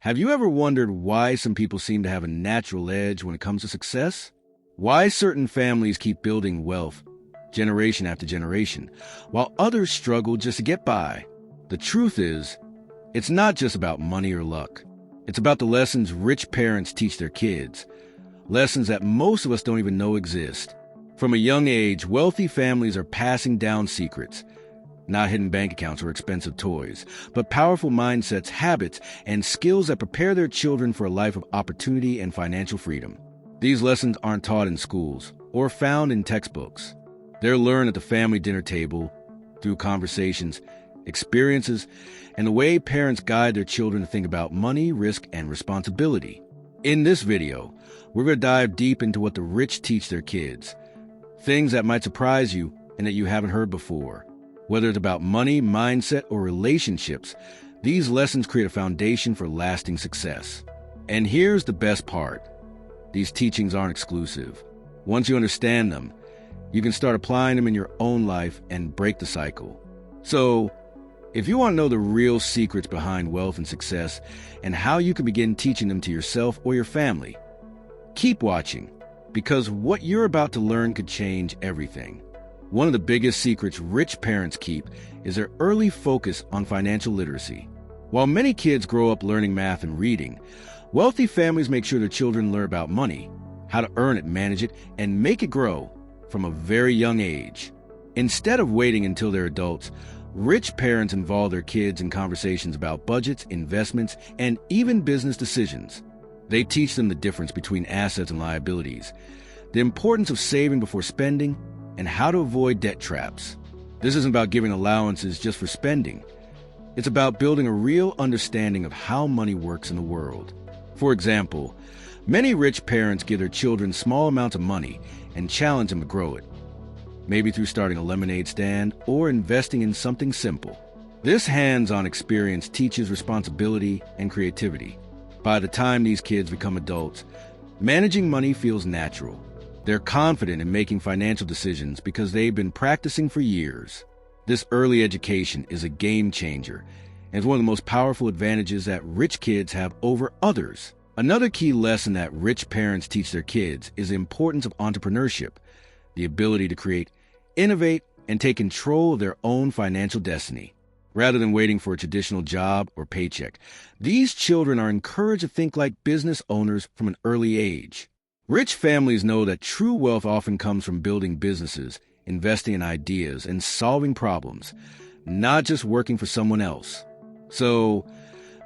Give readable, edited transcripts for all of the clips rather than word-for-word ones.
Have you ever wondered why some people seem to have a natural edge when it comes to success? Why certain families keep building wealth generation after generation, while others struggle just to get by? The truth is, it's not just about money or luck. It's about the lessons rich parents teach their kids, lessons that most of us don't even know exist. From a young age, wealthy families are passing down secrets, not hidden bank accounts or expensive toys, but powerful mindsets, habits, and skills that prepare their children for a life of opportunity and financial freedom. These lessons aren't taught in schools or found in textbooks. They're learned at the family dinner table, through conversations, experiences, and the way parents guide their children to think about money, risk, and responsibility. In this video, we're going to dive deep into what the rich teach their kids, things that might surprise you and that you haven't heard before. Whether it's about money, mindset, or relationships, these lessons create a foundation for lasting success. And here's the best part. These teachings aren't exclusive. Once you understand them, you can start applying them in your own life and break the cycle. So, if you want to know the real secrets behind wealth and success and how you can begin teaching them to yourself or your family, keep watching, because what you're about to learn could change everything. One of the biggest secrets rich parents keep is their early focus on financial literacy. While many kids grow up learning math and reading, wealthy families make sure their children learn about money, how to earn it, manage it, and make it grow from a very young age. Instead of waiting until they're adults, rich parents involve their kids in conversations about budgets, investments, and even business decisions. They teach them the difference between assets and liabilities, the importance of saving before spending, and how to avoid debt traps. This isn't about giving allowances just for spending. It's about building a real understanding of how money works in the world. For example, many rich parents give their children small amounts of money and challenge them to grow it, maybe through starting a lemonade stand or investing in something simple. This hands-on experience teaches responsibility and creativity. By the time these kids become adults, managing money feels natural. They're confident in making financial decisions because they've been practicing for years. This early education is a game changer and is one of the most powerful advantages that rich kids have over others. Another key lesson that rich parents teach their kids is the importance of entrepreneurship, the ability to create, innovate, and take control of their own financial destiny. Rather than waiting for a traditional job or paycheck, these children are encouraged to think like business owners from an early age. Rich families know that true wealth often comes from building businesses, investing in ideas, and solving problems, not just working for someone else. So,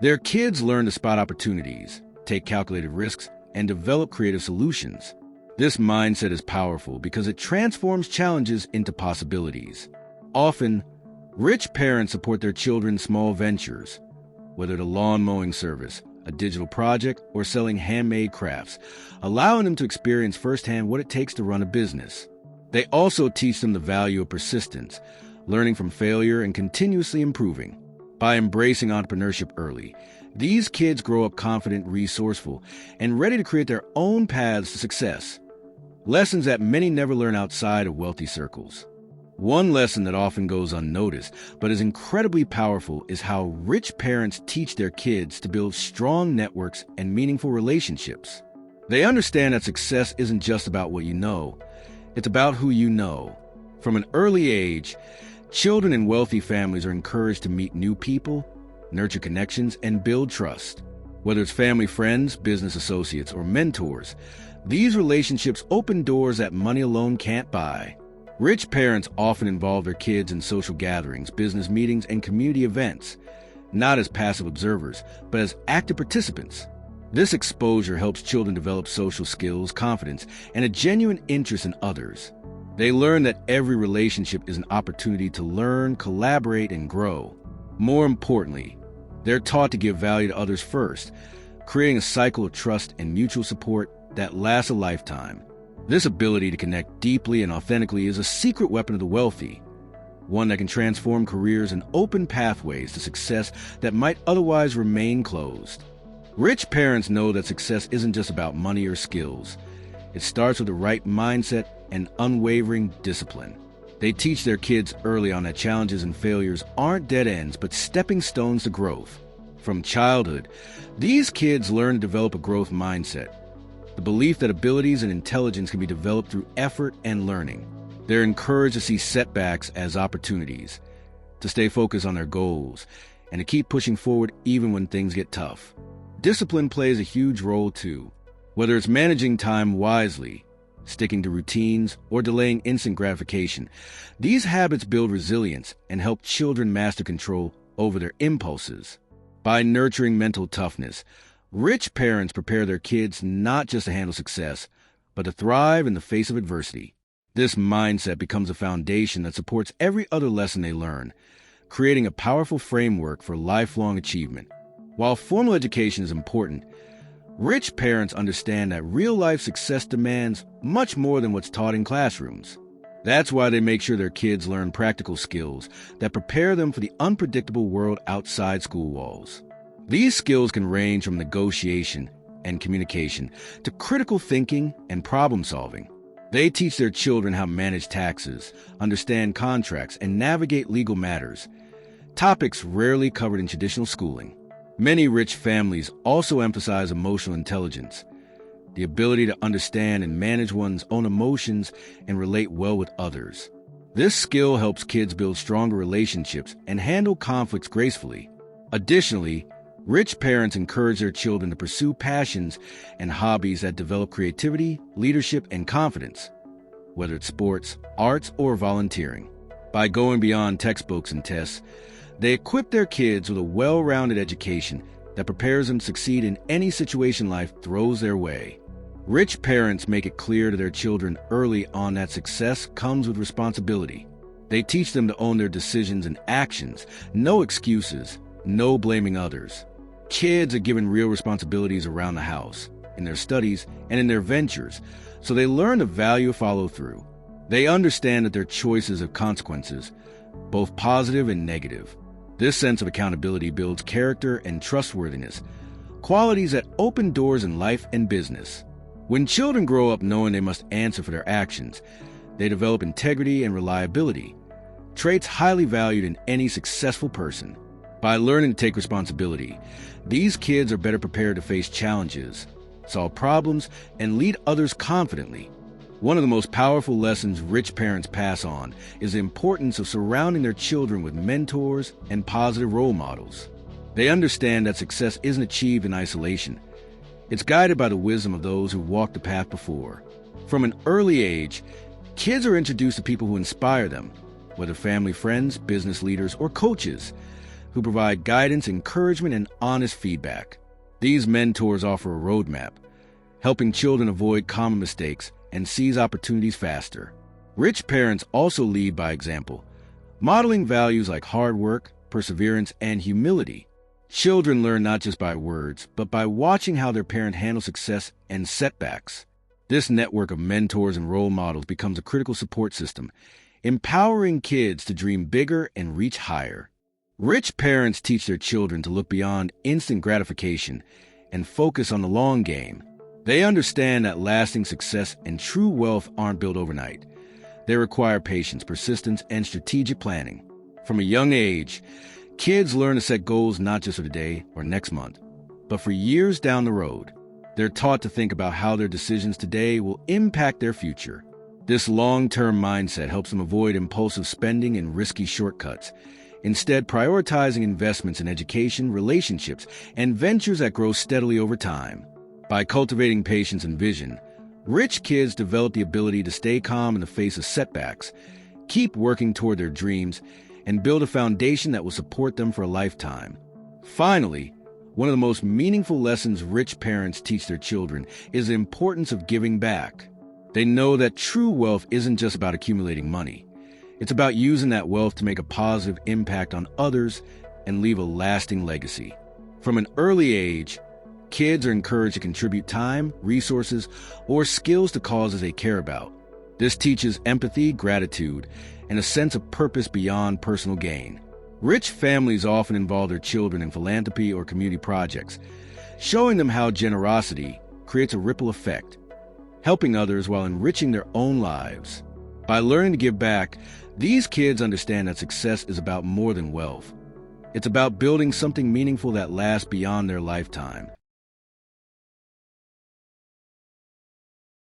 their kids learn to spot opportunities, take calculated risks, and develop creative solutions. This mindset is powerful because it transforms challenges into possibilities. Often, rich parents support their children's small ventures, whether it's a lawn mowing service, a digital project, or selling handmade crafts, allowing them to experience firsthand what it takes to run a business. They also teach them the value of persistence, learning from failure and continuously improving. By embracing entrepreneurship early, these kids grow up confident, resourceful, and ready to create their own paths to success. Lessons that many never learn outside of wealthy circles. One lesson that often goes unnoticed, but is incredibly powerful, is how rich parents teach their kids to build strong networks and meaningful relationships. They understand that success isn't just about what you know, it's about who you know. From an early age, children in wealthy families are encouraged to meet new people, nurture connections, and build trust. Whether it's family friends, business associates, or mentors, these relationships open doors that money alone can't buy. Rich parents often involve their kids in social gatherings, business meetings, and community events, not as passive observers, but as active participants. This exposure helps children develop social skills, confidence, and a genuine interest in others. They learn that every relationship is an opportunity to learn, collaborate, and grow. More importantly, they're taught to give value to others first, creating a cycle of trust and mutual support that lasts a lifetime. This ability to connect deeply and authentically is a secret weapon of the wealthy, one that can transform careers and open pathways to success that might otherwise remain closed. Rich parents know that success isn't just about money or skills. It starts with the right mindset and unwavering discipline. They teach their kids early on that challenges and failures aren't dead ends, but stepping stones to growth. From childhood, these kids learn to develop a growth mindset, the belief that abilities and intelligence can be developed through effort and learning. They're encouraged to see setbacks as opportunities, to stay focused on their goals, and to keep pushing forward even when things get tough. Discipline plays a huge role too, whether it's managing time wisely, sticking to routines, or delaying instant gratification. These habits build resilience and help children master control over their impulses. By nurturing mental toughness, rich parents prepare their kids not just to handle success, but to thrive in the face of adversity. This mindset becomes a foundation that supports every other lesson they learn, creating a powerful framework for lifelong achievement. While formal education is important, rich parents understand that real-life success demands much more than what's taught in classrooms. That's why they make sure their kids learn practical skills that prepare them for the unpredictable world outside school walls. These skills can range from negotiation and communication to critical thinking and problem solving. They teach their children how to manage taxes, understand contracts, and navigate legal matters, topics rarely covered in traditional schooling. Many rich families also emphasize emotional intelligence, the ability to understand and manage one's own emotions and relate well with others. This skill helps kids build stronger relationships and handle conflicts gracefully. Additionally, rich parents encourage their children to pursue passions and hobbies that develop creativity, leadership, and confidence, whether it's sports, arts, or volunteering. By going beyond textbooks and tests, they equip their kids with a well-rounded education that prepares them to succeed in any situation life throws their way. Rich parents make it clear to their children early on that success comes with responsibility. They teach them to own their decisions and actions, no excuses, no blaming others. Kids are given real responsibilities around the house, in their studies, and in their ventures, so they learn the value of follow-through. They understand that their choices have consequences, both positive and negative. This sense of accountability builds character and trustworthiness, qualities that open doors in life and business. When children grow up knowing they must answer for their actions, they develop integrity and reliability, traits highly valued in any successful person. By learning to take responsibility, these kids are better prepared to face challenges, solve problems, and lead others confidently. One of the most powerful lessons rich parents pass on is the importance of surrounding their children with mentors and positive role models. They understand that success isn't achieved in isolation. It's guided by the wisdom of those who walked the path before. From an early age, kids are introduced to people who inspire them, whether family friends, business leaders, or coaches, who provide guidance, encouragement, and honest feedback. These mentors offer a roadmap, helping children avoid common mistakes and seize opportunities faster. Rich parents also lead by example, modeling values like hard work, perseverance, and humility. Children learn not just by words, but by watching how their parent handles success and setbacks. This network of mentors and role models becomes a critical support system, empowering kids to dream bigger and reach higher. Rich parents teach their children to look beyond instant gratification and focus on the long game. They understand that lasting success and true wealth aren't built overnight. They require patience, persistence, and strategic planning. From a young age, kids learn to set goals not just for today or next month, but for years down the road. They're taught to think about how their decisions today will impact their future. This long-term mindset helps them avoid impulsive spending and risky shortcuts, instead prioritizing investments in education, relationships, and ventures that grow steadily over time. By cultivating patience and vision, rich kids develop the ability to stay calm in the face of setbacks, keep working toward their dreams, and build a foundation that will support them for a lifetime. Finally, one of the most meaningful lessons rich parents teach their children is the importance of giving back. They know that true wealth isn't just about accumulating money. It's about using that wealth to make a positive impact on others and leave a lasting legacy. From an early age, kids are encouraged to contribute time, resources, or skills to causes they care about. This teaches empathy, gratitude, and a sense of purpose beyond personal gain. Rich families often involve their children in philanthropy or community projects, showing them how generosity creates a ripple effect, helping others while enriching their own lives. By learning to give back, these kids understand that success is about more than wealth. It's about building something meaningful that lasts beyond their lifetime.